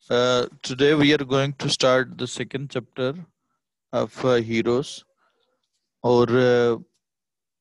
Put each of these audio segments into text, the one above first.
Today we are going to start the second chapter of Heroes اور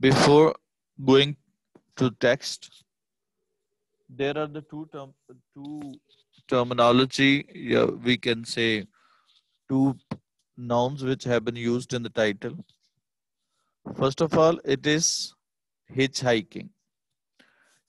Before going to text, there are the two terminology, we can say two nouns which have been used in the title. First of all, it is hitchhiking.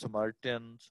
Samaritans,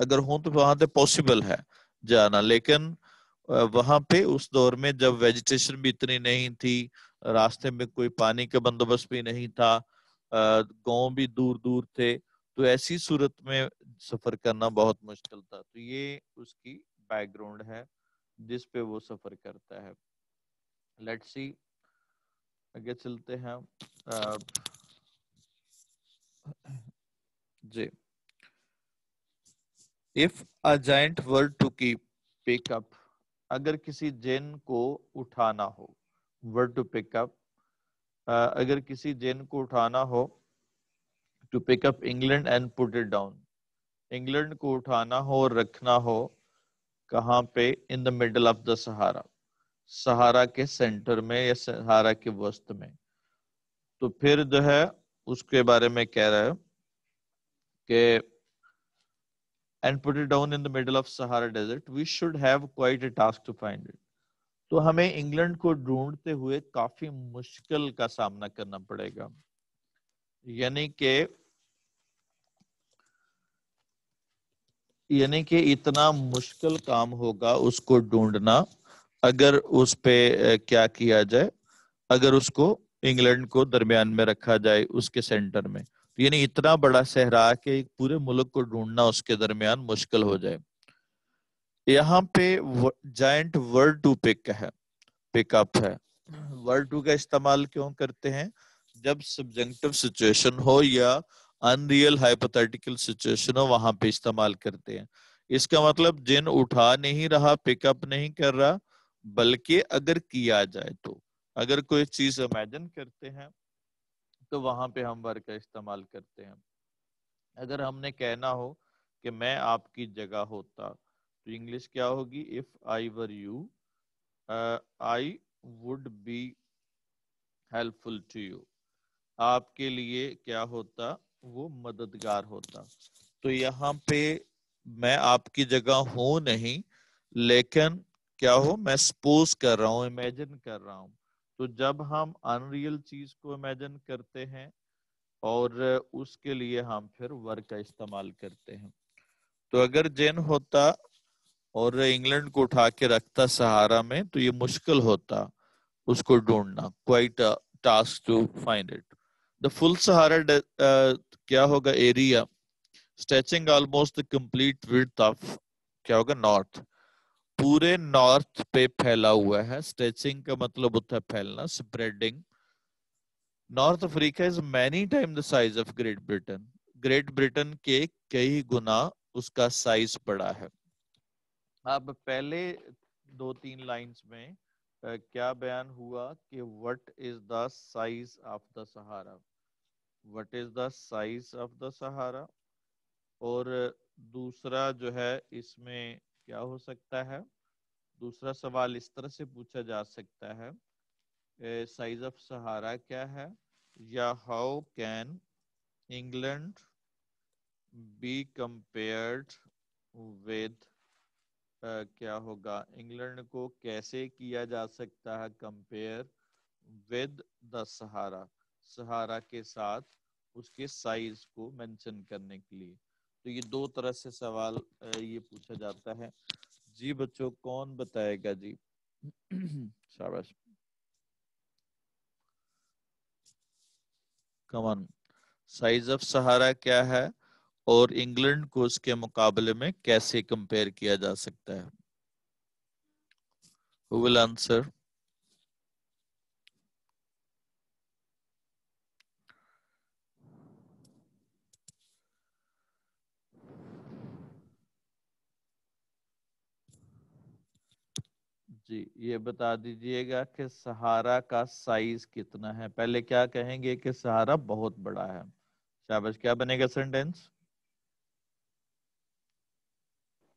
اگر ہوں تو وہاں پہ possible ہے جانا، لیکن وہاں پہ اس دور میں جب ویجیٹیشن بھی اتنی نہیں تھی، راستے میں کوئی پانی کا بندوبست بھی نہیں تھا، گاؤں بھی دور دور تھے، تو ایسی صورت میں سفر کرنا بہت مشکل تھا. تو یہ اس کی بیک گراؤنڈ ہے جس پہ وہ سفر کرتا ہے. لیٹس سی آگے چلتے ہیں. جی if a giant were to keep pick up، اگر کسی جن کو اٹھانا ہو، were to pick up، اگر کسی جن کو اٹھانا ہو، to pick up England and put it down، England کو اٹھانا ہو اور رکھنا ہو کہاں پہ، in the middle of the Sahara، سہارا کے سینٹر میں یا سہارا کے وسط میں، تو پھر جو ہے اس کے بارے میں کہہ رہا ہے کہ and put it down in the middle of Sahara desert we should have quite a task to find it، تو ہمیں انگلینڈ کو ڈھونڈتے ہوئے کافی مشکل کا سامنا کرنا پڑے گا. یعنی کہ اتنا مشکل کام ہوگا اس کو ڈھونڈنا اگر اس پہ کیا کیا جائے، اگر اس کو انگلینڈ کو درمیان میں رکھا جائے اس کے سینٹر میں، یعنی اتنا بڑا صحرا کہ ایک پورے ملک کو ڈھونڈنا اس کے درمیان مشکل ہو جائے. یہاں پہ جائنٹ ورڈ ٹو پک ہے، پک اپ ہے. ورڈ ٹو کا استعمال کیوں کرتے ہیں؟ جب سبجنکٹیو سچویشن ہو یا ان ریئل ہائپوتھیٹیکل سچویشن ہو وہاں پہ استعمال کرتے ہیں. اس کا مطلب جن اٹھا نہیں رہا، پک اپ نہیں کر رہا، بلکہ اگر کیا جائے تو، اگر کوئی چیز امیجن کرتے ہیں تو وہاں پہ ہم ور کا استعمال کرتے ہیں. اگر ہم نے کہنا ہو کہ میں آپ کی جگہ ہوتا تو انگلش کیا ہوگی؟ if I were you I would be helpful to you، آپ کے لیے کیا ہوتا؟ وہ مددگار ہوتا. تو یہاں پہ میں آپ کی جگہ ہوں نہیں، لیکن کیا ہو، میں سپوز کر رہا ہوں، امیجن کر رہا ہوں. تو جب ہم ان ریئل چیز کو امیجن کرتے ہیں اور اس کے لیے ہم پھر ور کا استعمال کرتے ہیں. تو اگر جن ہوتا اور انگلینڈ کو اٹھا کے رکھتا سہارا میں تو یہ مشکل ہوتا اس کو ڈھونڈنا، quite a task to find it. The full Sahara کیا ہوگا area stretching almost the complete width of کیا ہوگا نارتھ، پورے نارتھ پہ پھیلا ہوا ہے. اسٹریچنگ کا مطلب ہوتا ہے پھیلنا، spreading. North Africa is many times the size of Great Britain, Great Britain کے کئی گنا اس کا سائز بڑا ہے. اب پہلے 2-3 لائنز میں کیا بیان ہوا کہ what is the size of the Sahara، what is the size of the Sahara، اور دوسرا جو ہے اس میں کیا ہو سکتا ہے، دوسرا سوال اس طرح سے پوچھا جا سکتا ہے سائز آف سہارا کیا ہے، یا how can England be compared with, کیا ہوگا انگلینڈ کو کیسے کیا جا سکتا ہے کمپیئر ود دا سہارا، سہارا کے ساتھ اس کے سائز کو مینشن کرنے کے لیے. تو یہ دو طرح سے سوال یہ پوچھا جاتا ہے. جی بچوں کون بتائے گا؟ جی شاباش، کمان. سائز آف سہارا کیا ہے اور انگلینڈ کو اس کے مقابلے میں کیسے کمپیئر کیا جا سکتا ہے؟ Who will answer؟ جی یہ بتا دیجئے گا کہ سہارا کا سائز کتنا ہے. پہلے کیا کہیں گے کہ سہارا بہت بڑا ہے. شاباش، کیا بنے گا sentence?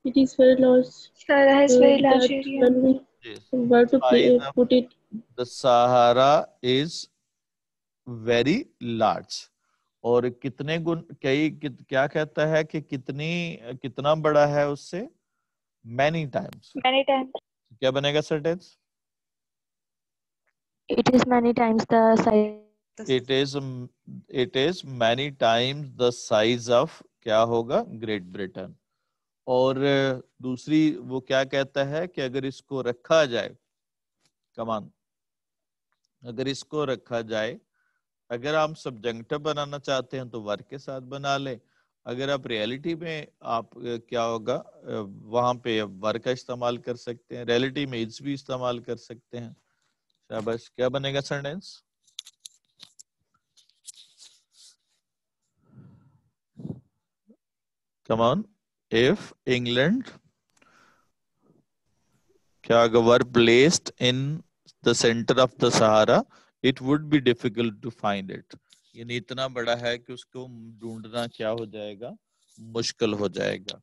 It is very large. Sahara has very large That area. when we Yes. were to Size of put it, the Sahara is very large. اور کتنے کیا کہتا ہے کہ کتنا بڑا ہے اس سے؟ many times. Many times. کیا بنے گا sentence? It is many times the size. It is many times the size of کیا ہوگا؟ Great Britain. اور دوسری وہ کیا کہتا ہے کہ اگر اس کو رکھا جائے، کمان، اگر اس کو رکھا جائے، اگر آپ سبجنکٹو بنانا چاہتے ہیں تو ور کے ساتھ بنا لیں، اگر آپ ریئلٹی میں آپ کیا ہوگا وہاں پہ ور کا استعمال کر سکتے ہیں، ریئلٹی میں از بھی استعمال کر سکتے ہیں. شاباش. کیا بنے گا sentence? Come on. if England کیا ہوگا were placed in the center of the Sahara it would be difficult to find it. یعنی اتنا بڑا ہے کہ اس کو ڈھونڈنا کیا ہو جائے گا، مشکل ہو جائے گا.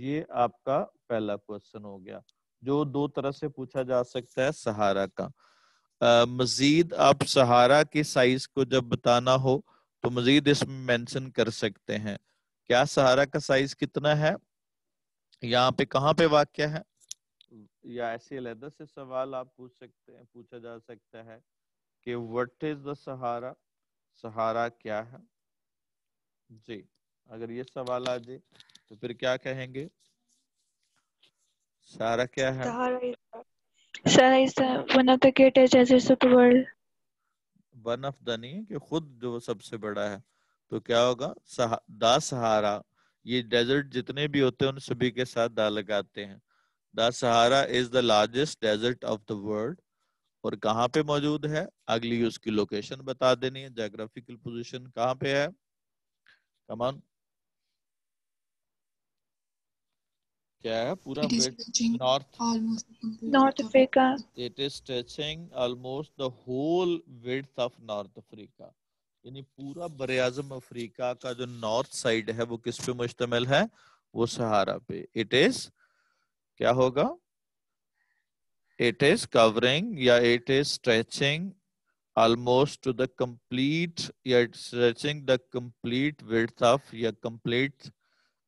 یہ آپ کا پہلا کوسچن ہو گیا جو دو طرح سے پوچھا جا سکتا ہے سہارا کا. مزید آپ سہارا کی سائز کو جب بتانا ہو تو مزید اس میں مینشن کر سکتے ہیں. کیا سہارا کا سائز کتنا ہے، یہاں پہ کہاں پہ واقع ہے، یا ایسے علیحدہ سے سوال آپ پوچھ سکتے ہیں، پوچھا جا سکتا ہے کہ what is the سہارا، سہارا کیا ہے. جی اگر یہ سوال آ جائے تو پھر کیا کہیں گے، سہارا کیا ہے؟ Sahara is one of the greatest deserts of the world. One of the نہیں کہ خود جو سب سے بڑا ہے، تو کیا ہوگا دا سہارا. یہ ڈیزرٹ جتنے بھی ہوتے ہیں ان سبھی کے ساتھ دا لگاتے ہیں. The Sahara is the largest desert of the world. اور کہاں پہ موجود ہے، اگلی اس کی لوکیشن بتا دینی ہے، جیوگرافیکل پوزیشن کہاں پہ ہے. کمان کیا ہے پورا north, North Africa. it is touching almost the whole width of North Africa. یعنی پورا براعظم افریقہ کا جو نارتھ سائڈ ہے وہ کس پہ مشتمل ہے، وہ سہارا پہ. it is کیا ہوگا، it is covering یا it is stretching almost to the complete یا it's stretching the complete width of یا complete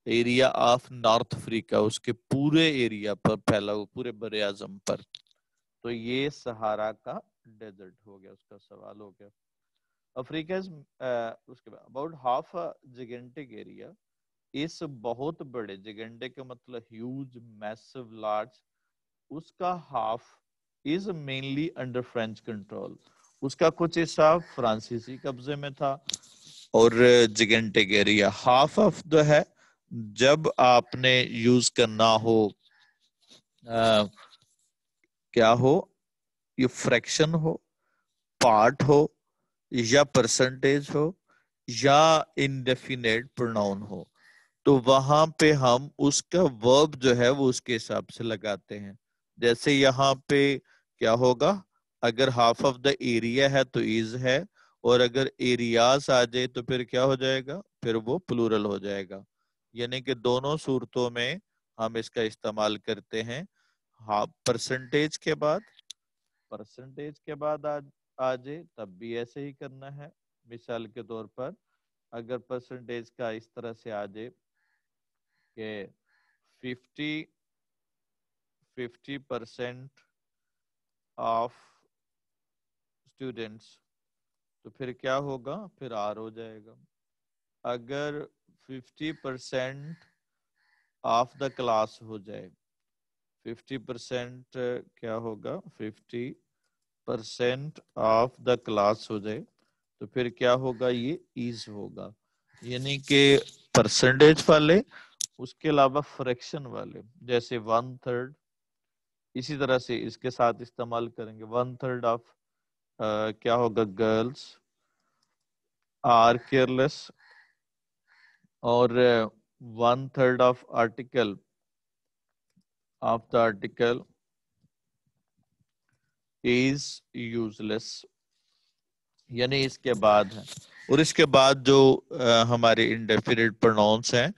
ایریا آف نارتھ افریقہ، اس کے پورے ایریا پر پھیلا ہوا، پورے براعظم پر. تو یہ سہارا کا ڈیزرٹ ہو گیا، اس کا سوال ہو گیا. افریقہ اس کے بعد اباؤٹ ہاف جیگنٹک ایریا، اس بہت بڑے، جیگنٹک کا مطلب ہیوج، میسو، لارج، اس کا half is mainly under French control. اس کا کچھ حصہ فرانسیسی قبضے میں تھا. اور gigantic area half of the ہے. جب آپ نے یوز کرنا ہو کیا ہو، یہ فریکشن ہو، پارٹ ہو، یا پرسنٹیج ہو، یا انڈیفینیٹ پروناؤن ہو، تو وہاں پہ ہم اس کا ورب جو ہے وہ اس کے حساب سے لگاتے ہیں. جیسے یہاں پہ کیا ہوگا، اگر ہاف آف دا ایریا ہے تو از ہے، اور اگر ایریاز آ جائے تو پھر کیا ہو جائے گا، پھر وہ پلورل ہو جائے گا. یعنی کہ دونوں صورتوں میں ہم اس کا استعمال کرتے ہیں. پرسنٹیج کے بعد، پرسنٹیج کے بعد آ جائے تب بھی ایسے ہی کرنا ہے. مثال کے طور پر اگر پرسنٹیج کا اس طرح سے آ جائے کہ 50% آف اسٹوڈینٹس، تو پھر کیا ہوگا، پھر آر ہو جائے گا. اگر 50% آف دا کلاس ہو جائے، 50% کیا ہوگا، 50% آف دا کلاس ہو جائے تو پھر کیا ہوگا، یہ ایز ہوگا. یعنی کہ پرسنٹیج والے، اس کے علاوہ فریکشن والے، جیسے 1/3، اسی طرح سے اس کے ساتھ استعمال کریں گے. 1/3 آف کیا ہوگا، گرلس آر کیئرلیس، اور 1/3 of article of the article is useless. یعنی اس کے بعد ہے. اور اس کے بعد جو ہمارے انڈیفینٹ پروناؤنس ہیں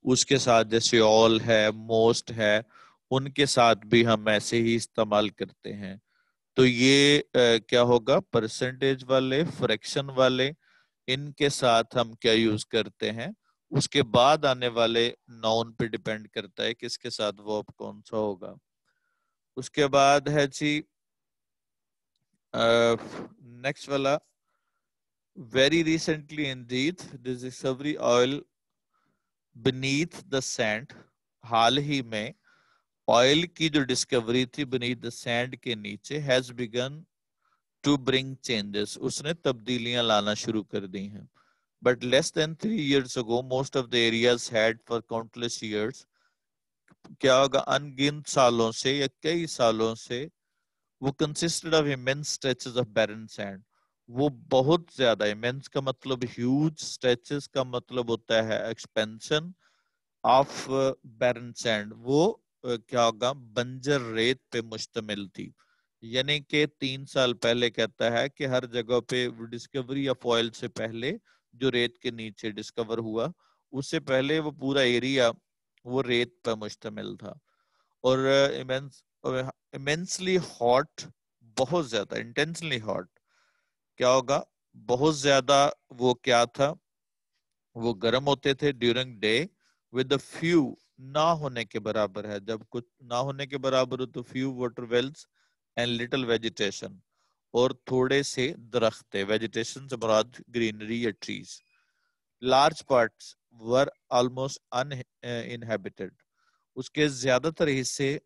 اس کے ساتھ جیسے all ہے، most ہے، ان کے ساتھ بھی ہم ایسے ہی استعمال کرتے ہیں. تو یہ کیا ہوگا، پرسنٹیج والے، فریکشن والے، ان کے ساتھ ہم کیا یوز کرتے ہیں. اس کے بعد آنے والے ناؤن پہ ڈیپینڈ کرتا ہے کس کے ساتھ ورب کون سا ہوگا. اس کے بعد ہے جی نیکسٹ والا، very recently indeed this discovery oil beneath the sand. حال ہی میں آئل کی جو ڈسکوری تھی beneath the sand کے نیچے has begun to bring changes. اس نے تبدیلیاں لانا شروع کر دی ہیں. But less than 3 years ago, most of the areas had for countless years, کیا ہوگا ان گنت سالوں سے یا کئی سالوں سے وہ consisted of immense stretches of barren sand. وہ بہت زیادہ immense کا مطلب huge, stretches کا مطلب ہوتا ہے expansion of barren sand. وہ کیا ہوگا بنجر ریت پہ مشتمل تھی. یعنی کہ 3 سال پہلے کہتا ہے کہ ہر جگہ پہ ڈسکوری آف آئل سے پہلے جو ریت کے نیچے ڈسکور ہوا اس سے پہلے وہ پورا ایریا وہ ریت پہ مشتمل تھا. اور immensely hot, بہت زیادہ intensely hot, کیا ہوگا بہت زیادہ وہ کیا تھا وہ گرم ہوتے تھے during day with the few, نہ ہونے کے برابر ہے, جب کچھ نہ ہونے کے برابر ہو تو few water wells and little vegetation, اور تھوڑے سے درخت تھے. vegetation سے مراد greenery یا trees. large parts were almost uninhabited. اس کے زیادہ تر حصے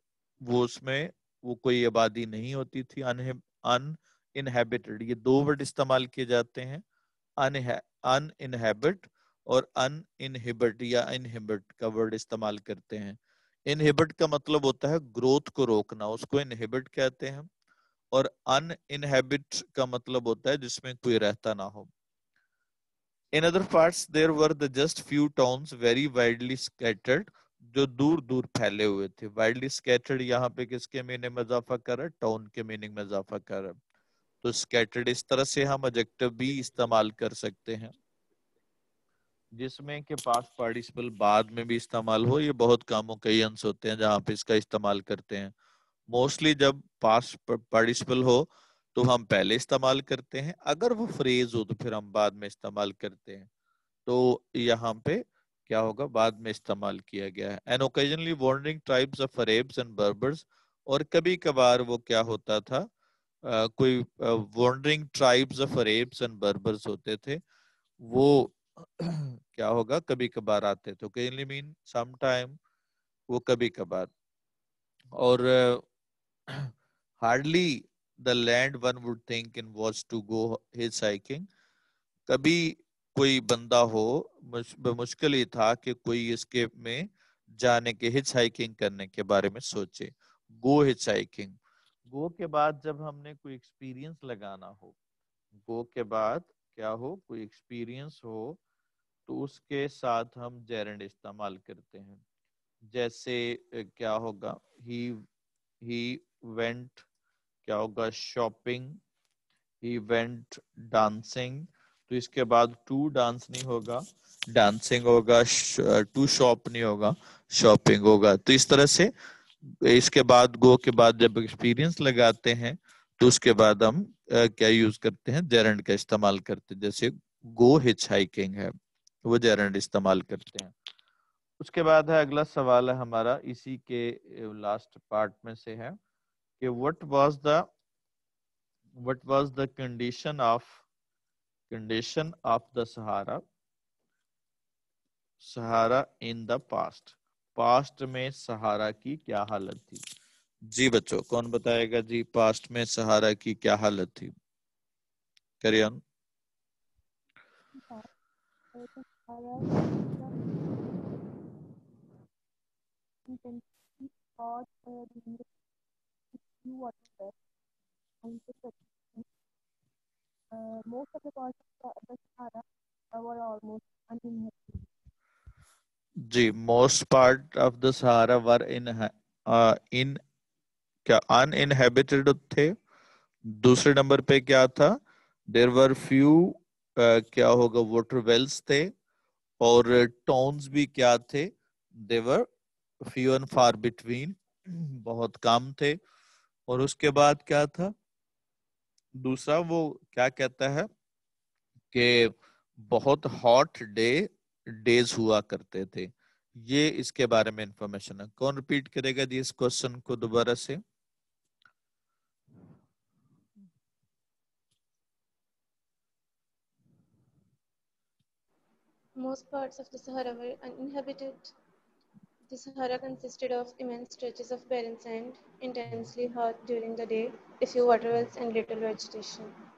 وہ اس میں وہ کوئی آبادی نہیں ہوتی تھی. uninhabited, یہ 2 ورڈ استعمال کیے جاتے ہیں, uninhabit اور uninhibit یا inhibit کا ورڈ استعمال کرتے ہیں. inhibit کا مطلب ہوتا ہے گروتھ کو روکنا, اس کو inhibit کہتے ہیں, اور uninhabit کا مطلب ہوتا ہے جس میں کوئی رہتا نہ ہو. In other parts there were the just few towns very widely scattered, جو دور دور پھیلے ہوئے تھے. widely scattered یہاں پہ کس کے میننگ میں اضافہ کر رہا ہے؟ ٹاؤن کے میننگ میں اضافہ کر رہا ہے. تو scattered اس طرح سے ہم adjective بھی استعمال کر سکتے ہیں جس میں کہ past participle بعد میں بھی استعمال ہو. یہ بہت کم occasions ہوتے ہیں جہاں پہ اس کا استعمال کرتے ہیں. موسٹلی جب past participle ہو تو ہم پہلے استعمال کرتے ہیں, اگر وہ فریز ہو تو پھر ہم بعد میں استعمال کرتے ہیں. تو یہاں پہ کیا ہوگا بعد میں استعمال کیا گیا ہے. and occasionally wandering tribes of Arabs and Berbers, اور کبھی کبھار وہ کیا ہوتا تھا کوئی wandering tribes of Arabs and Berbers ہوتے تھے, وہ کیا ہوگا کبھی کبھار آتے تھے. occasionally mean sometime, وہ کبھی کبھار. اور hardly the land one would think in was to go hitchhiking. کبھی کوئی بندہ ہو بمشکل ہی تھا کہ کوئی اس کے میں جانے کے ہچ ہائکنگ کرنے کے بارے میں سوچے. گو ہچ ہائکنگ, گو کے بعد جب ہم نے کوئی ایکسپیرینس لگانا ہو, گو کے بعد کیا ہو کوئی ایکسپیرینس ہو تو اس کے ساتھ ہم جیرنڈ استعمال کرتے ہیں. جیسے کیا ہوگا ہی وینٹ, کیا ہوگا شاپنگ, ہی وینٹ ڈانسنگ, تو اس کے بعد ٹو ڈانس نہیں ہوگا, ڈانسنگ ہوگا. ٹو شاپ نہیں ہوگا, شاپنگ ہوگا. تو اس طرح سے اس کے بعد گو کے بعد جب ایکسپیرینس لگاتے ہیں تو اس کے بعد ہم کیا یوز کرتے ہیں جیرنڈ کا استعمال کرتے ہیں. جیسے گو ہچ ہائکنگ ہے وہ جیرنڈ استعمال کرتے ہیں. اس کے بعد ہے اگلا سوال ہے ہمارا اسی کے لاسٹ پارٹ میں سے ہے کہ what was the condition of the Sahara in the past میں سہارا کی کیا حالت تھی؟ جی بچوں کون بتائے گا جی پاسٹ میں سہارا کی کیا حالت تھی؟ کریان. Most of the parts of the Sahara were almost uninhabited. جی most part of the Sahara were ان کیا uninhabited تھے. دوسرے نمبر پہ کیا تھا there were few کیا ہوگا واٹر ویلز تھے, اور ٹاؤنز بھی کیا تھے they were few and far between, بہت کم تھے. اور اس کے بعد کیا تھا دوسرا وہ کیا کہتا ہے کہ بہت ہاٹ ڈیز ہوا کرتے تھے. یہ اس کے بارے میں انفارمیشن ہے. کون ریپیٹ کرے گا جی اس کوشچن کو دوبارہ سے؟ Most parts of the Sahara were uninhabited. The Sahara consisted of immense stretches of barren sand, intensely hot during the day, a few water wells and little vegetation.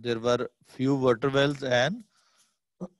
There were few water wells and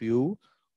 few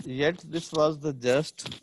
Yet this was the just,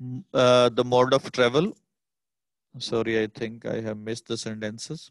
the mode of travel. Sorry, I think I have missed the sentences.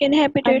Inhabited.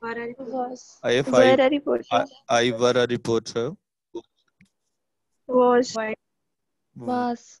Was. If Were a reporter. I were a reporter. Was. Was.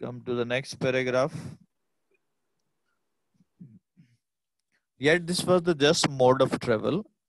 Come to the next paragraph. Yet this was the just mode of travel.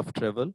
of travel.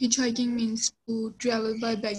Hitchhiking means to travel by bike.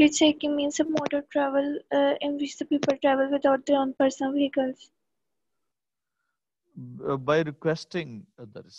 Hitchhiking means a mode of travel in which the people travel without their own personal vehicles. By requesting others.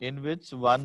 in which one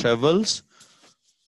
travels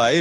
by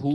who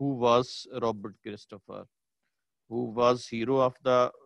who was Robert Christopher, who was hero of the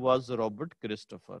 was Robert Christopher.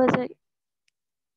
was a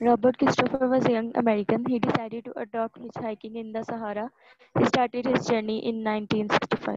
Robert Christopher was a young American. He decided to adopt hitchhiking in the Sahara. He started his journey in 1965.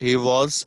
he was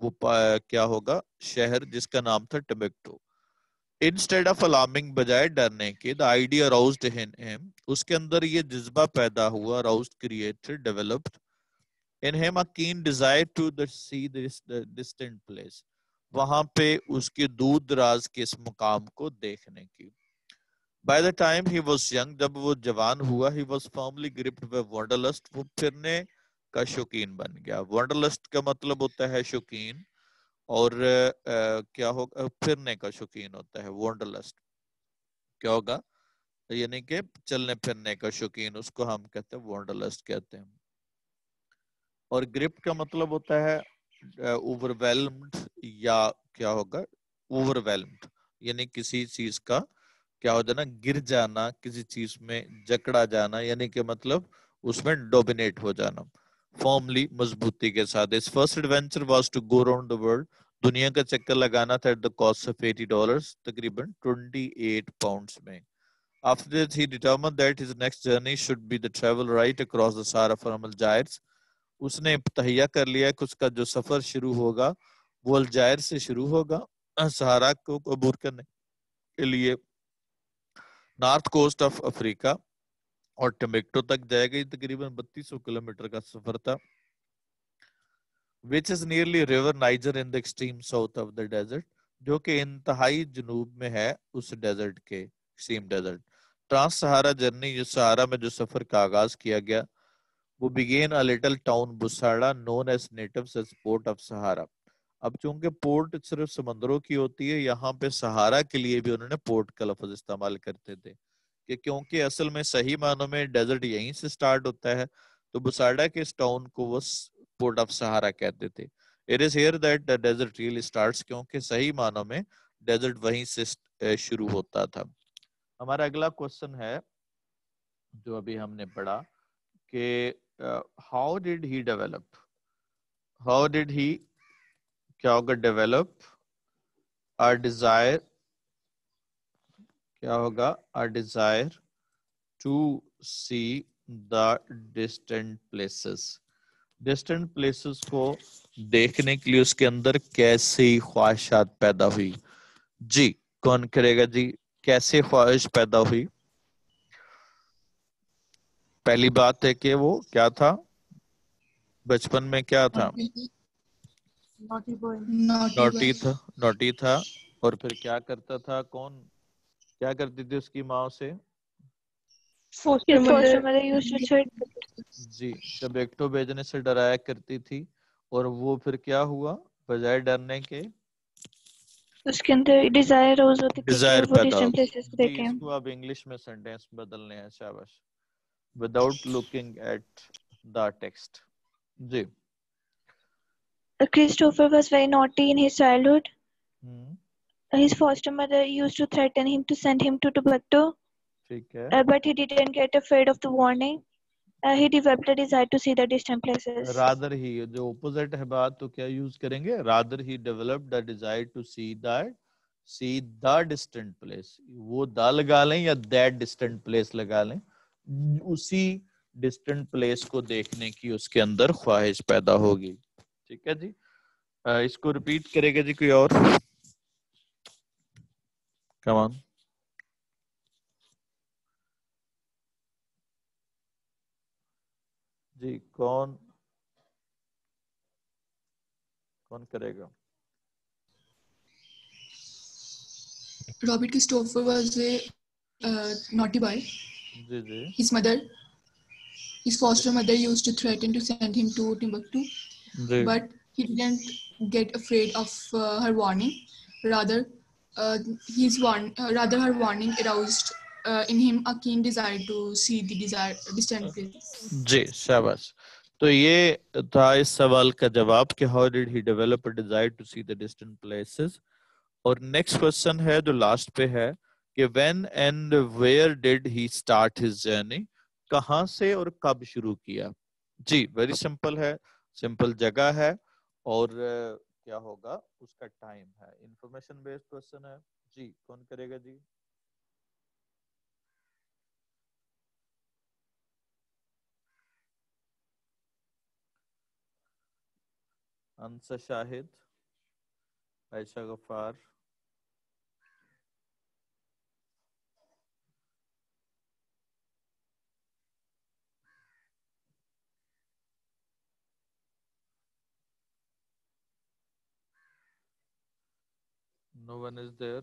وہ کیا ہوگا شہر جس کا نام تھا Timbuktu. Instead of alarming بجائے ڈرنے کے دا آئیڈیا اراؤزڈ ان ہم اس کے اندر یہ جذبہ پیدا ہوا aroused created developed in him a keen desire to see this distant place وہاں پہ اس کے دور دراز کے اس مقام کو دیکھنے کی. By the time he was young جب وہ جوان ہوا he was firmly gripped by wanderlust وہ پھرنے کا شوقین بن گیا. wanderlust کا مطلب ہوتا ہے شوقین اور کیا ہوگا پھرنے کا شوقین ہوتا ہے wanderlust کیا ہوگا یعنی کہ چلنے پھرنے کا شوقین اس کو ہم کہتے ہیں wanderlust کہتے ہیں. اور گرپ کا مطلب ہوتا ہے اوورwhelmed یا کیا ہوگا overwhelmed یعنی کسی چیز کا کیا ہو جانا گر جانا کسی چیز میں جکڑا جانا یعنی کہ مطلب اس میں ڈومینیٹ ہو جانا فارملی مضبوطی کے ساتھ. اس first adventure was to go around the world دنیا کا چکر لگانا تھا at the cost of $80 تقریباً 28 پاؤنڈز میں. After that he determined that his next journey should be the travel right across the Sahara from Algiers اس نے تہیہ کر لیا کہ اس کا جو سفر شروع ہوگا وہ الجائر سے شروع ہوگا سہارا کو عبور کرنے کے لیے نارتھ کوسٹ آف افریقہ اور ٹمبکٹو تک جائے گا. تقریباً 3200 کلومیٹر کا سفر تھا. which is nearly river Niger in the extreme south of the desert جو کہ انتہائی جنوب میں ہے اس ڈیزرٹ کے ایکسٹریم ڈیزرٹ. ٹرانس سہارا جرنی جو سہارا میں جو سفر کا آغاز کیا گیا وہ began a little town بساڑا known as natives as port of Sahara. اب چونکہ پورٹ صرف سمندروں کی ہوتی ہے یہاں پہ سہارا کے لیے بھی انہوں نے پورٹ کا لفظ استعمال کرتے تھے کہ کیونکہ اصل میں صحیح معنوں میں ڈیزرٹ یہیں سے سٹارٹ ہوتا ہے تو بساڑا کے اس ٹاؤن کو وہ پورٹ آف سہارا کہتے تھے. It is here that the desert really starts کیونکہ صحیح معنوں میں ڈیزرٹ وہیں سے شروع ہوتا تھا. ہمارا اگلا کوسچن ہے جو ابھی ہم نے پڑھا کہ how did he develop کیا ہوگا develop a desire کیا ہوگا a desire to see the distant places کو دیکھنے کے لیے اس کے اندر کیسی خواہشات پیدا ہوئی. جی کون کرے گا جی کیسے خواہش پیدا ہوئی. پہلی بات ہے کہ وہ کیا تھا بچپن میں کیا تھا نوٹی تھا اور پھر کیا کرتا تھا کون کیا کرتی تھی اس کی ماں سے His foster mother used to threaten جی ٹمبکٹو بھیجنے سے ڈرایا کرتی تھی اور وہ پھر کیا ہوا بجائے ڈرنے کے اس کے اندر ڈیزائر روز ہوتی تھی کہ ڈیزائر وہ پیدا ڈسٹنٹ پلیسز جی دیکھیں. اس کو اب انگلش میں سینٹینس بدلنے ہیں شاباش without looking at the text G Christopher was very naughty in his childhood. ہوں His foster mother used to threaten him to send him to Timbuktu, ٹھیک ہے but he didn't get afraid of the warning. He developed a desire to see the distant places. rather he جو opposite ہے بات تو کیا use کریں گے rather he developed the desire to see the distant place وہ دا لگا لیں یا that distant place لگا لیں اسی distant place کو دیکھنے کی اس کے اندر خواہش پیدا ہوگی. ٹھیک ہے جی اس کو ریپیٹ کرے گا جی کوئی اور come on جی کون کرے گا Robert Christopher was a naughty boy. G G His foster mother used to threaten to send him to Timbuktu, G but he didn't get afraid of her warning. Rather, her warning aroused in him a keen desire to see the distant places. جی شاباش تو یہ تھا اس سوال کا جواب کہ how did he develop a desire to see the distant places اور next question ہے جو لاسٹ پہ ہے کہ when and where did he start his journey کہاں سے اور کب شروع کیا. جی ویری سمپل ہے سمپل جگہ ہے اور کیا ہوگا اس کا ٹائم ہے انفارمیشن بیسڈ کوسچن ہے. جی کون کرے گا جی انصر شاہد عائشہ غفار. No one is there.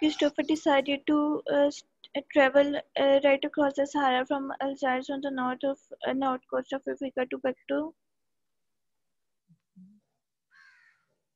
Christopher decided to travel right across the Sahara from Algiers on the north coast of Africa to back to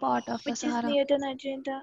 Part of the which is Sahara. near the Nigeria.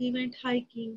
He went hiking.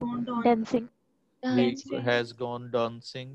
Gone on. Dancing. He Dancing. has gone dancing.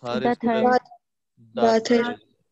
thar The is third. present. The third.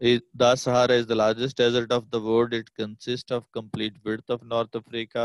The Sahara is the largest desert of the world. It consists of complete width of North Africa.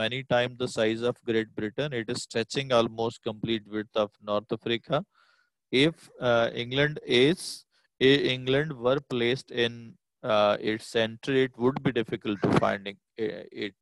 many times the size of Great Britain. It is stretching almost complete width of North Africa. If England were placed in its center, it would be difficult to find it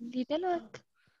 Little work.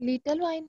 Little wine.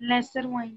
Lesser wine.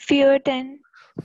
fewer than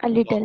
A little.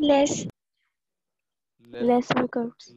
less Less workouts.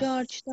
George the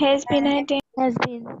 has been attained. has been.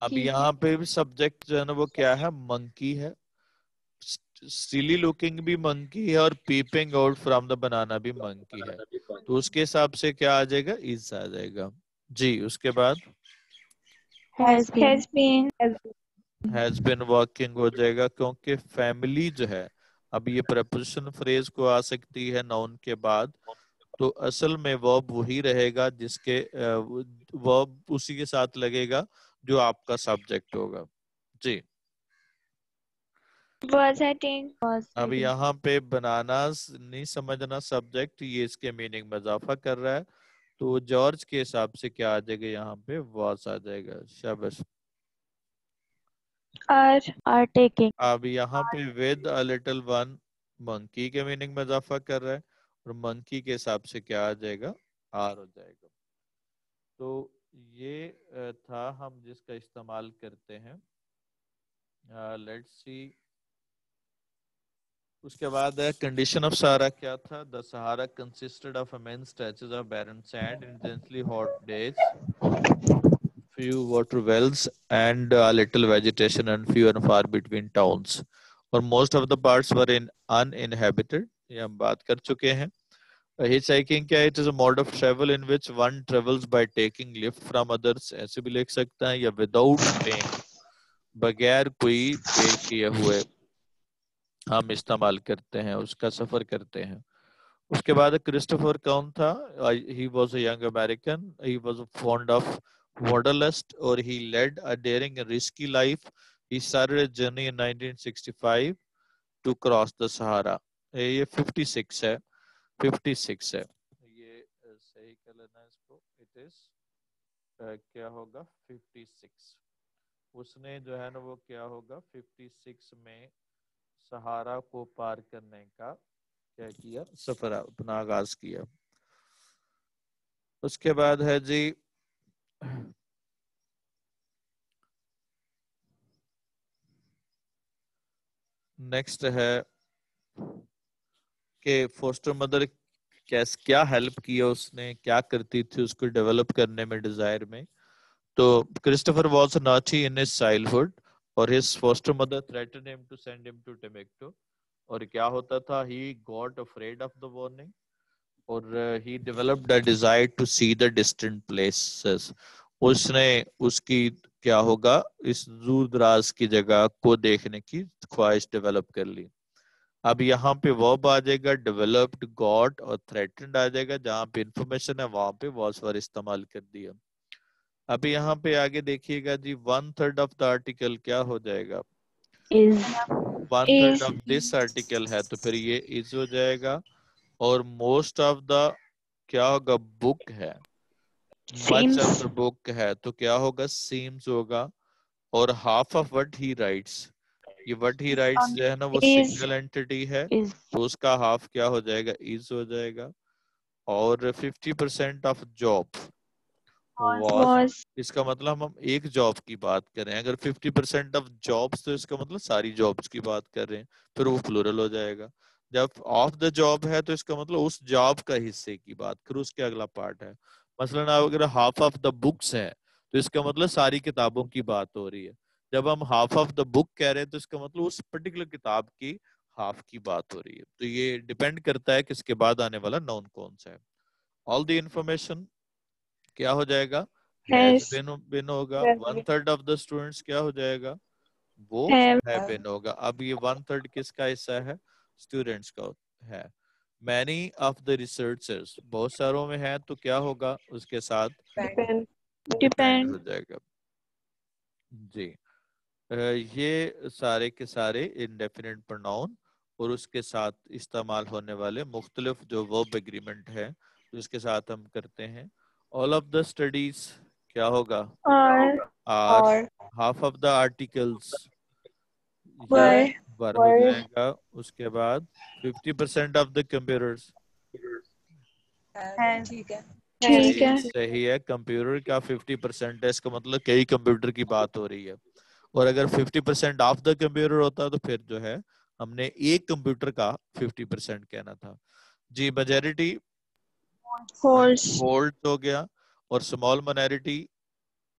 اب یہاں پہ بھی subject جو ہے نا وہ کیا ہے, منکی ہے. سیلی لوکنگ بھی منکی ہے اور پیپنگ آؤٹ فرام دا بنانا بھی منکی ہے. تو اس کے حساب سے کیا آ جائے گا, از آ جائے گا. جی اس کے بعد has been, has been walking ہو جائے گا, کیونکہ فیملی جو ہے, اب یہ پریپوزیشن فریز کو آ سکتی ہے ناؤن کے بعد, تو اصل میں ورب وہی رہے گا جس کے ورب اسی کے ساتھ لگے گا جو آپ کا سبجیکٹ ہوگا. جی was eating, اب یہاں پہ بناناز نہیں سمجھنا سبجیکٹ, یہ اس کے میننگ میں اضافہ کر رہا ہے, تو جارج کے حساب سے کیا آ جائے گا یہاں پہ, واز آ جائے گا. شاباش. are taking, اب یہاں پہ ود a little one منکی کے میننگ میں اضافہ کر رہا ہے, اور منکی کے حساب سے کیا آ جائے گا, آر ہو جائے گا. تو یہ تھا ہم جس کا استعمال کرتے ہیں. Let's see. اس کے بعد ہے کنڈیشن آف سہارا کیا تھا. دا سہارا consisted of immense stretches of barren sand, intensely hot days, few water wells and a little vegetation and few and far between towns, or most of the parts were in uninhabited. یہ ہم بات کر چکے ہیں. Hitchhiking کیا ہے, it is a mode of travel in which one travels by taking lift from others, ایسے بھی لکھ سکتا ہے, یا without paying, بغیر کوئی پے کیے ہوئے ہم استعمال کرتے ہیں, اس کا سفر کرتے ہیں. اس کے بعد کرسٹوفر کون تھا, he was a young American, he was fond of wanderlust, or he led a daring and risky life. He started a journey in 1965 to cross the Sahara. یہ 56 ہے, 56 ہے, یہ صحیح کر لینا اس کو. it is کیا ہوگا 56. اس نے جو ہے نا وہ کیا ہوگا 56 میں سہارا کو پار کرنے کا کیا کیا, سفر اپنا آغاز کیا. اس کے بعد ہے جی نیکسٹ ہے کہ فوسٹر مدر کیا ہیلپ کیا اس نے, کیا کرتی تھی اس کو ڈیولپ کرنے میں, ڈیزائر میں. تو Christopher was naughty in his childhood, اور his foster mother threatened him to send him to Timbuktu. اور کیا ہوتا تھا, he got afraid of the warning, اور he developed a desire to see the distant places. اس نے اس کی کیا ہوگا, اس دور دراز کی جگہ کو دیکھنے کی خواہش ڈیولپ کر لی. اب یہاں پہ verb آ جائے گا developed, got, اور threatened آ جائے گا. جہاں پہ انفارمیشن ہے وہاں پہ was for استعمال کر دیا. اب یہاں پہ آگے دیکھیے گا جی, 1/3 آف دا آرٹیکل کیا ہو جائے گا, is, 1/3 is, of this article ہے, تو پھر یہ از ہو جائے گا. اور موسٹ آف دا کیا ہوگا, بک ہے, مچ seems, آف دا بک ہے, تو کیا ہوگا, سیمز ہوگا. اور half of what he writes, یہ وٹ ہی رائٹس جو ہے نا وہ is, سنگل اینٹی ہے, is, تو اس کا ہاف کیا ہو جائے گا, از ہو جائے گا. اور 50% آف جاب واز, was, اس کا مطلب ہم ایک جاب کی بات کر رہے ہیں. اگر 50% آف جابس, تو اس کا مطلب ساری جابس کی بات کر رہے ہیں, پھر وہ پلورل ہو جائے گا. جب آف دا جاب ہے تو اس کا مطلب اس جاب کا حصے کی بات, پھر اس کے اگلا پارٹ ہے. مثلا اگر ہاف آف دا بکس ہے تو اس کا مطلب ساری کتابوں کی بات ہو رہی ہے. جب ہم ہاف آف دا بک کہہ رہے ہیں تو اس کا مطلب اس پرٹیکولر کتاب کی ہاف کی بات ہو رہی ہے. تو یہ ڈیپینڈ کرتا ہے کہ اس کے بعد آنے والا نون کون سا ہے. آل دی انفارمیشن کیا ہو جائے گا, has has, been ہوگا. 1/3 آف دا اسٹوڈینٹس کیا ہو جائے گا, وہ have, have been ہوگا. اب یہ 1/3 کس کا حصہ ہے, اسٹوڈینٹس کا ہے. many of the researchers, بہت ساروں میں ہے, تو کیا ہوگا اس کے ساتھ depend, ڈیپینڈ ہو depend, جائے گا. جی یہ سارے کے سارے انڈیفینٹ پروناؤن اور اس کے ساتھ استعمال ہونے والے مختلف جو ورب ایگریمنٹ ہے جس کے ساتھ ہم کرتے ہیں. all of the studies کیا ہوگا, or, are half of the articles, were, یہ ور ہو جائے گا. اس کے بعد 50% of the computers, has, ٹھیک ہے, صحیح ہے, کمپیوٹر کا 50% ہے, اس کا مطلب کئی کمپیوٹر کی بات ہو رہی ہے. اور اگر 50% آف دا کمپیوٹر ہوتا تو پھر جو ہے ہم نے ایک کمپیوٹر کا 50% کہنا تھا. جی میجورٹی holds, ہولڈ ہو گیا, اور small minority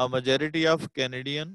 A majority of Canadian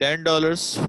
$10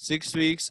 6 weeks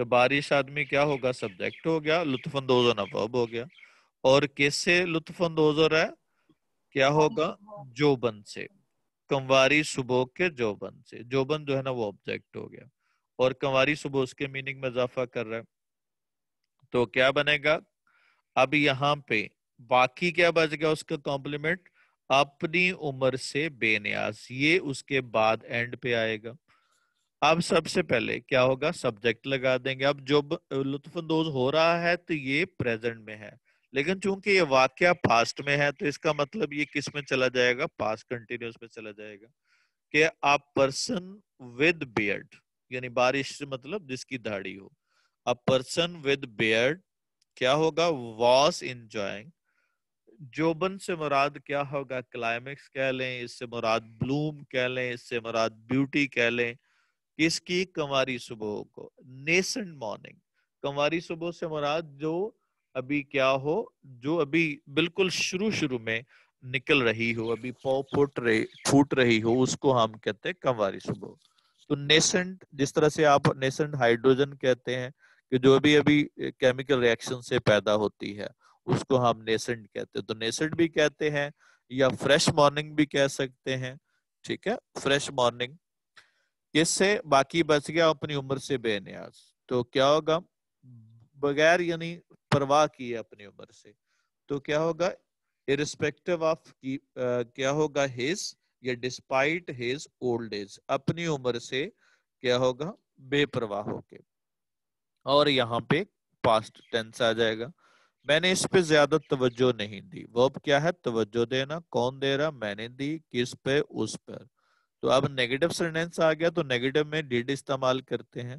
تو بارش آدمی کیا ہوگا؟ سبجیکٹ ہو گیا. لطف اندوز ہونا verb ہو گیا. اور کس سے لطف اندوز ہو رہا ہے؟ کیا ہوگا؟ جوبن سے. کنواری صبح کے جوبن سے. جوبن جو ہے نا وہ آبجیکٹ ہو گیا اور کنواری صبح اس کے میننگ میں اضافہ کر رہا ہے. تو کیا بنے گا؟ اب یہاں پہ باقی کیا بچ گیا اس کا کمپلیمنٹ؟ اپنی عمر سے بے نیاز. یہ اس کے بعد اینڈ پہ آئے گا. اب سب سے پہلے کیا ہوگا؟ سبجیکٹ لگا دیں گے. اب جو لطف اندوز ہو رہا ہے تو یہ پریزنٹ میں ہے, لیکن چونکہ یہ واقعہ پاسٹ میں ہے تو اس کا مطلب یہ کس میں چلا جائے گا؟ پاسٹ کنٹینیوس میں چلا جائے گا. کہ a person with beard, یعنی بارش سے مطلب جس کی داڑھی ہو. a person with beard کیا ہوگا؟ was enjoying. جوبن سے مراد کیا ہوگا؟ کلائمیکس کہہ لیں, اس سے مراد بلوم کہہ لیں, اس سے مراد بیوٹی کہہ لیں. کس کی؟ کنواری صبح کو. نیسنٹ مارننگ. کنواری صبح سے مراد جو ابھی کیا ہو, جو ابھی بالکل شروع میں نکل رہی ہو, ابھی پھوٹ رہی ہو, اس کو ہم کہتے ہیں کنواری صبح. تو نیسنٹ, جس طرح سے آپ نیسنٹ ہائیڈروجن کہتے ہیں کہ جو ابھی کیمیکل ریاکشن سے پیدا ہوتی ہے, اس کو ہم نیسنٹ کہتے ہیں. تو نیسنٹ بھی کہتے ہیں یا فریش مارننگ بھی کہہ سکتے ہیں. ٹھیک ہے, فریش مارننگ. اس سے باقی بچ گیا اپنی عمر سے بے نیاز. تو کیا ہوگا؟ بغیر یعنی پرواہ کیے اپنی عمر سے. تو کیا ہوگا؟ irrespective of کیا ہوگا؟ his یا despite his old age, اپنی عمر سے کیا ہوگا؟ بے پرواہ ہو کے. اور یہاں پہ past tense آ جائے گا. میں نے اس پہ زیادہ توجہ نہیں دی. verb کیا ہے؟ توجہ دینا. کون دے رہا؟ میں نے دی. کس پہ؟ اس پر. تو اب نیگیٹو سینٹینس آ گیا تو نیگیٹو میں ڈیڈ استعمال کرتے ہیں.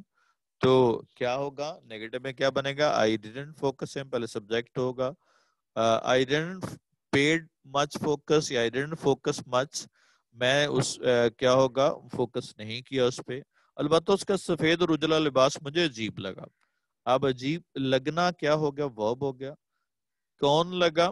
تو کیا ہوگا؟ نیگیٹو میں کیا بنے گا؟ I didn't focus him, پہلے سبجیکٹ ہوگا. I didn't paid much focus یا I didn't focus much, میں اس کیا ہوگا؟ فوکس نہیں کیا اس پہ. البتہ اس کا سفید اور اجلا لباس مجھے عجیب لگا. اب عجیب لگنا کیا ہو گیا؟ verb ہو گیا. کون لگا؟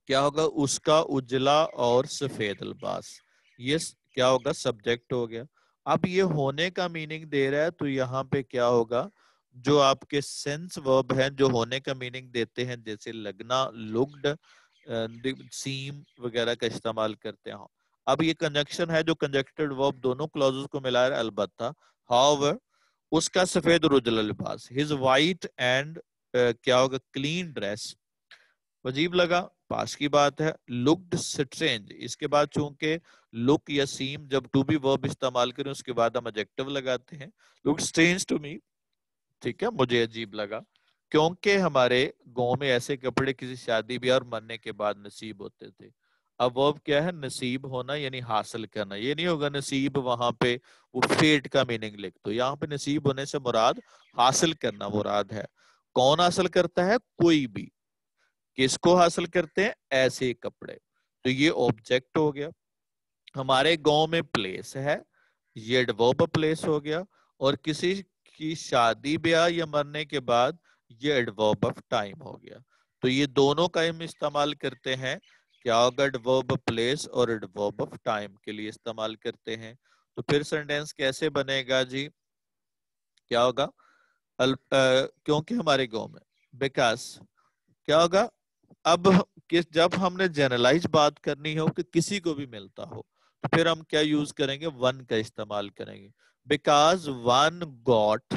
کیا ہوگا؟ اس کا اجلا اور سفید لباس. یہ کیا ہوگا؟ سبجیکٹ ہو گیا. اب یہ ہونے کا میننگ دے رہا ہے تو یہاں پہ کیا ہوگا؟ جو آپ کے سینس ورب ہیں جو ہونے کا میننگ دیتے ہیں, جیسے لگنا, لکڈ, سیم وغیرہ کا استعمال کرتے ہیں. اب یہ کنجنکشن ہے جو کنجکٹڈ ورب دونوں کلوزز کو ملا رہا ہے. البتہ however اس کا سفید اور اجلا لباس, his white and کیا ہوگا؟ Clean dress. عجیب لگا, پاس کی بات ہے. لکڈ سٹرینج, اس کے بعد چونکہ لک یا سیم جب ٹو بی ورب استعمال کریں اس کے بعد ہم ایڈجیکٹو لگاتے ہیں. لک سٹرینج ٹو می, ٹھیک ہے, مجھے عجیب لگا کیونکہ ہمارے گاؤں میں ایسے کپڑے کسی شادی بیاہ اور مرنے کے بعد نصیب ہوتے تھے. اب ورب کیا ہے؟ نصیب ہونا, یعنی حاصل کرنا. یہ نہیں ہوگا نصیب وہاں پہ وہ فیٹ کا میننگ لکھ دو. یہاں پہ نصیب ہونے سے مراد حاصل کرنا مراد ہے. کون حاصل کرتا ہے؟ کوئی بھی. کس کو حاصل کرتے ہیں؟ ایسے کپڑے. تو یہ آبجیکٹ ہو گیا. ہمارے گاؤں میں پلیس ہے, یہ ایڈورب پلیس ہو گیا. اور کسی کی شادی بیاہ یا مرنے کے بعد یہ ایڈورب آف ٹائم ہو گیا. تو یہ دونوں کا ہم استعمال کرتے ہیں. کیا ہوگا؟ ایڈورب پلیس اور ایڈورب آف ٹائم کے لیے استعمال کرتے ہیں. تو پھر سینٹینس کیسے بنے گا جی؟ کیا ہوگا؟ کیونکہ ہمارے گاؤں میں, بیکاز کیا ہوگا؟ اب جب ہم نے جنرلائز بات کرنی ہو کہ کسی کو بھی ملتا ہو تو پھر ہم کیا یوز کریں گے؟ ون کا استعمال کریں گے. بیکاز ون گاٹ,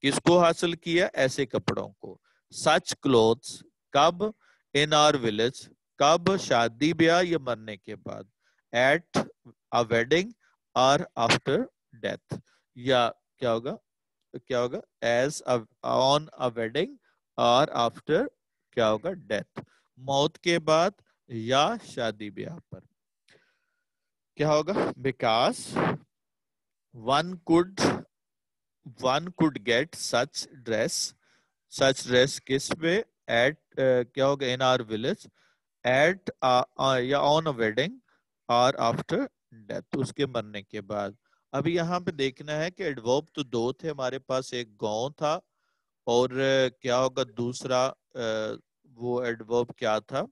کس کو حاصل کیا؟ ایسے کپڑوں کو. سچ کلوتھس, کب؟ ان آر ولیج, کب؟ شادی بیاہ یا مرنے کے بعد. ایٹ ا ویڈنگ اور آفٹر ڈیتھ, یا کیا ہوگا؟ کیا ہوگا؟ ایز آن ا ویڈنگ اور آفٹر کیا ہوگا؟ ڈیتھ, موت کے بعد یا شادی بیاہ پر. کیا ہوگا؟ Because one could get such dress کس پہ؟ at کیا ہوگا؟ in our village, at یا on a wedding اور after death, اس کے مرنے کے بعد. ابھی یہاں پہ دیکھنا ہے کہ ایڈورب تو دو تھے ہمارے پاس, ایک گاؤں تھا اور کیا ہوگا دوسرا وہ ایڈورب کیا تھا؟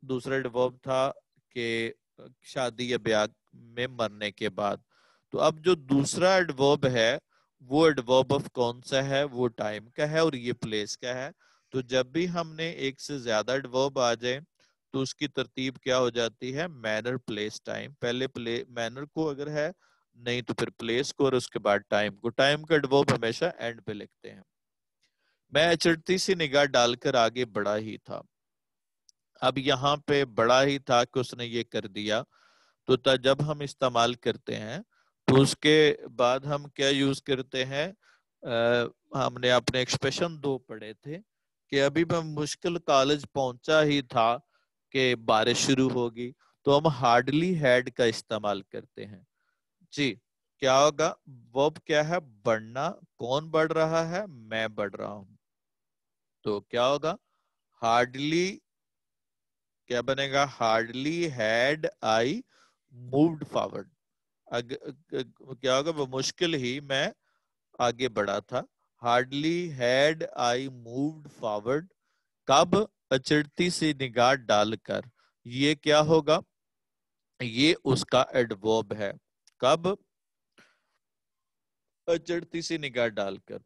دوسرا ایڈورب تھا کہ شادی یا بیاہ میں مرنے کے بعد. تو اب جو دوسرا ایڈورب ہے وہ ایڈورب آف کون سا ہے؟ وہ ٹائم کا ہے اور یہ پلیس کا ہے. تو جب بھی ہم نے ایک سے زیادہ ایڈورب آ جائے تو اس کی ترتیب کیا ہو جاتی ہے؟ Manner place time. پہلے مینر کو اگر ہے, نہیں تو پھر پلیس کو, اور اس کے بعد ٹائم کو. ٹائم کا ایڈورب ہمیشہ اینڈ پہ لکھتے ہیں. میں اچڑتی سی نگاہ ڈال کر آگے بڑھا ہی تھا. اب یہاں پہ بڑا ہی تھا کہ اس نے یہ کر دیا. تو جب ہم استعمال کرتے ہیں تو اس کے بعد ہم کیا یوز کرتے ہیں؟ ہم نے اپنے ایکسپریشن 2 پڑھے تھے کہ ابھی میں مشکل کالج پہنچا ہی تھا کہ بارش شروع ہوگی. تو ہم ہارڈلی ہیڈ کا استعمال کرتے ہیں. جی کیا ہوگا؟ ورب کیا ہے؟ بڑھنا. کون بڑھ رہا ہے؟ میں بڑھ رہا ہوں. تو کیا ہوگا؟ ہارڈلی کیا بنے گا؟ Hardly had I moved forward. کیا ہوگا؟ وہ مشکل ہی میں آگے بڑھا تھا. Hardly had I moved forward. کب؟ اچڑتی سی نگاہ ڈال کر. یہ کیا ہوگا؟ یہ اس کا ایڈورب ہے. کب؟ اچڑتی سی نگاہ ڈال کر.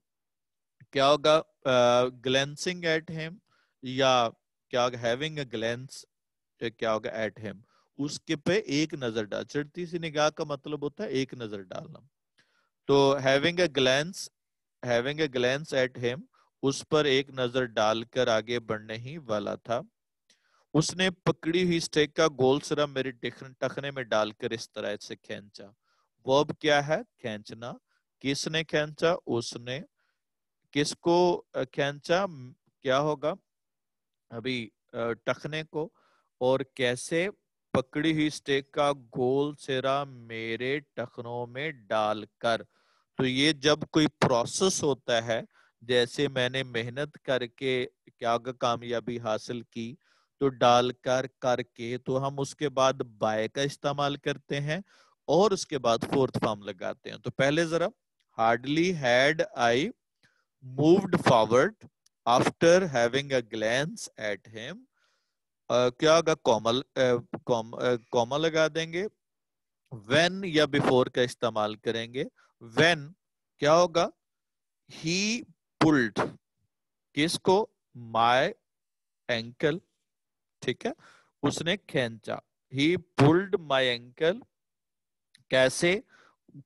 کیا ہوگا؟ گلینسنگ ایٹ ہیم, یا کیا ہوگا؟ Having a glands. کیا ہوگا؟ At him. اس کے پہ ایک نظر ڈال. چڑھتی سی نگاہ کا مطلب ہوتا ہے ایک نظر ڈالنا. تو having a glance at him, اس پر ایک نظر ڈال کر آگے بڑھنے ہی والا تھا. اس نے پکڑی ہوئی سٹیک کا گول سرا میری ٹخنے میں ڈال کر اس طرح سے کھینچا. ورب کیا ہے؟ کھینچنا. کس نے کھینچا؟ اس نے. کس کو کھینچا؟ کیا ہوگا؟ ابھی ٹخنے کو. اور کیسے؟ پکڑی ہوئی سٹیک کا گول سرا میرے ٹخنوں میں ڈال کر. تو یہ جب کوئی پروسیس ہوتا ہے, جیسے میں نے محنت کر کے کیا کامیابی حاصل کی, تو ڈال کر کے, تو ہم اس کے بعد بائے کا استعمال کرتے ہیں اور اس کے بعد فورتھ فارم لگاتے ہیں. تو پہلے ذرا hardly had I moved forward after having a glance at him. کیا ہوگا؟ کوما لگا دیں گے. وین یا بیفور کا استعمال کریں گے. وین کیا ہوگا؟ ہی پلڈ. کس کو؟ مائی اینکل. ٹھیک ہے, اس نے کھینچا. ہی پلڈ مائی اینکل. کیسے؟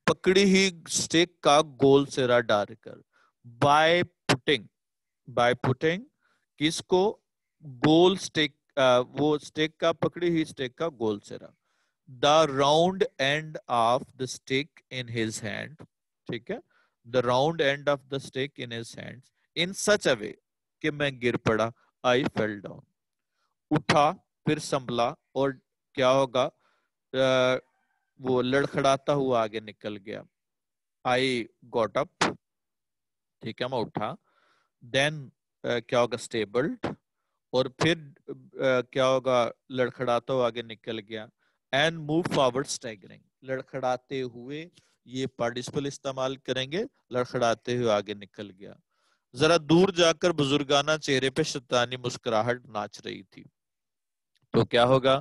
پکڑی ہی سٹیک کا گول سرا ڈال کر. By putting. کس کو؟ گول سٹیک, وہ سٹیک کا, پکڑی ہوئی سٹیک کا گول سرا. The round end of the stick in his hand. ٹھیک ہے, the round end of the stick in his hand in such a way کہ میں گر پڑا. I fell down. اٹھا, پھر سنبھلا, اور کیا ہوگا؟ وہ لڑکھڑاتا ہوا آگے نکل گیا. آئی گوٹ اپ. ٹھیک ہے, میں اٹھا. دین کیا ہوگا؟ اسٹیبلڈ. اور پھر کیا ہوگا؟ لڑکھڑاتا ہوا آگے نکل گیا. And move forward staggering. لڑکھڑاتے ہوئے, یہ پارٹیسپل استعمال کریں گے. لڑکھڑاتے ہوئے آگے نکل گیا. ذرا دور جا کر بزرگانہ چہرے پہ شیطانی مسکراہٹ ناچ رہی تھی. تو کیا ہوگا؟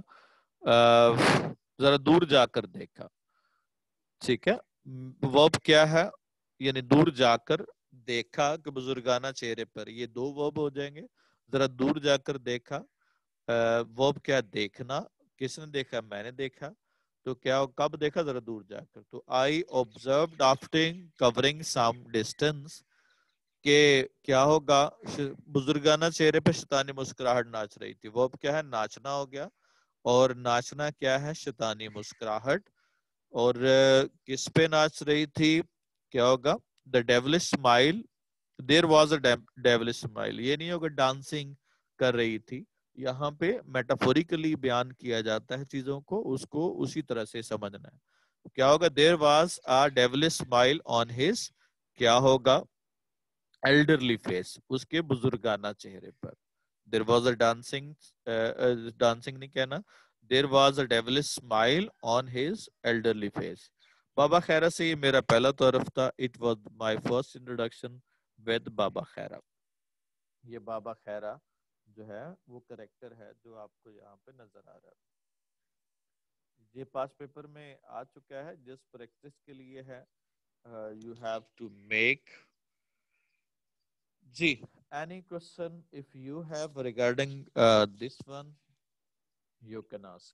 ذرا دور جا کر دیکھا. ٹھیک ہے, ورب کیا ہے؟ یعنی دور جا کر دیکھا کہ بزرگانہ چہرے پر. یہ 2 ورب ہو جائیں گے. ذرا دور جا کر دیکھا. ورب کیا؟ دیکھنا. کس نے دیکھا؟ میں نے دیکھا. تو کیا کب دیکھا؟ ذرا دور جا کر. تو I observed after covering some distance, کہ کیا ہوگا؟ بزرگانہ چہرے پہ شیطانی مسکراہٹ ناچ رہی تھی. ورب کیا ہے؟ ناچنا ہو گیا. اور ناچنا کیا ہے؟ شیطانی مسکراہٹ. اور کس پہ ناچ رہی تھی؟ کیا ہوگا؟ The devilish smile. There was a devilish smile. یہ نہیں ہوگا ڈانسنگ کر رہی تھی. یہاں پہ میٹافوریکلی بیان کیا جاتا ہے چیزوں کو, اس کو اسی طرح سے سمجھنا ہے. کیا ہوگا؟ There was a devilish smile on his. کیا ہوگا؟ Elderly face. اس کے بزرگانہ چہرے پر. دیر واز اے ڈانسنگ نہیں کہنا. There was a devilish smile on his elderly face. بابا خیرہ سے یہ میرا پہلا تعارف تھا. It was my first introduction with بابا خیرہ. یہ بابا خیرہ جو ہے وہ کریکٹر ہے جو آپ کو یہاں پہ نظر آ رہا ہے. یہ پاس پیپر میں آ چکا ہے. جس پریکٹس کے لیے ہے you have to make. G, any question if you have regarding this one, you can ask.